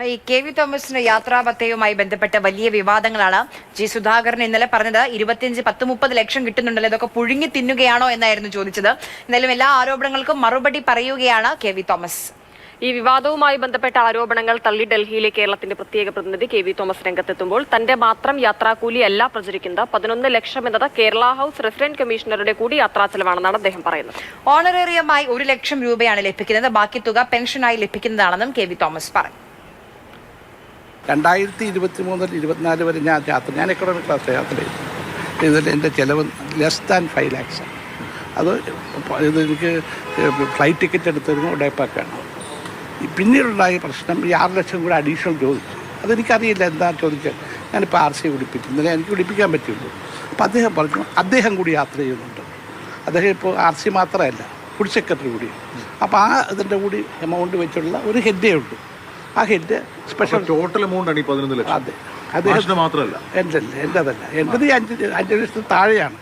ഈ K V തോമസിന്റെ യാത്രാപത്തയുമായി ബന്ധപ്പെട്ട വലിയ വിവാദങ്ങളാണ്. ജി സുധാകരൻ ഇന്നലെ പറഞ്ഞത് 25-30 ലക്ഷം കിട്ടുന്നുണ്ടല്ലോ, ഇതൊക്കെ പുഴുങ്ങി തിന്നുകയാണോ എന്നായിരുന്നു ചോദിച്ചത്. എന്തായാലും എല്ലാ ആരോപണങ്ങൾക്കും മറുപടി പറയുകയാണ് കെ വി തോമസ്. ഈ വിവാദവുമായി ബന്ധപ്പെട്ട ആരോപണങ്ങൾ തള്ളി ഡൽഹിയിലെ കേരളത്തിന്റെ പ്രത്യേക പ്രതിനിധി കെ വി തോമസ് രംഗത്തെത്തുമ്പോൾ തന്റെ മാത്രം യാത്രാക്കൂലിയല്ല പ്രചരിക്കുന്നത്, 11 ലക്ഷം എന്നത് കേരള ഹൌസ് റെസിഡന്റ് കമ്മീഷണറുടെ കൂടി യാത്രാ ചെലവാണെന്നാണ് അദ്ദേഹം പറയുന്നത്. ഓണറേറിയമായി 1 ലക്ഷം രൂപയാണ് ലഭിക്കുന്നത്, ബാക്കി തുക പെൻഷനായി ലഭിക്കുന്നതാണെന്നും കെ വി തോമസ് പറഞ്ഞു. 2023-24 വരെ ഞാൻ എക്കണോമിക് ക്ലാസ് യാത്ര ചെയ്തു. ഇതിൽ എൻ്റെ ചിലവ് ലെസ് ദാൻ 5 lakhs. അത് എനിക്ക് ഫ്ലൈറ്റ് ടിക്കറ്റ് എടുത്തിരുന്നു ഡേപ്പാക്കാണ്. പിന്നീടുണ്ടായ പ്രശ്നം ഈ 6 ലക്ഷം കൂടെ അഡീഷണൽ ചോദിച്ചു. അതെനിക്കറിയില്ല എന്താ ചോദിക്കാൻ. ഞാനിപ്പോൾ RC പിടിപ്പിക്കുന്നില്ല, എനിക്ക് പിടിപ്പിക്കാൻ പറ്റുള്ളൂ. അപ്പോൾ അദ്ദേഹം പറഞ്ഞു അദ്ദേഹം കൂടി യാത്ര ചെയ്യുന്നുണ്ട്. അദ്ദേഹം ഇപ്പോൾ RC മാത്രമല്ല ഫുഡ് സെക്രട്ടറി കൂടിയാണ്. അപ്പോൾ ഇതിൻ്റെ കൂടി എമൗണ്ട് വെച്ചുള്ള ഒരു ഹെഡേ ഉണ്ട്. ആ ഹെഡ് സ്പെഷ്യൽ ടോട്ടൽ എമൗണ്ട് ആണ് ഈ 11 ലക്ഷം. അതെ, അദ്ദേഹം മാത്രമല്ല, എൻ്റെതല്ല, എൻ്റെത് 5 ലക്ഷത്തിന് താഴെയാണ്.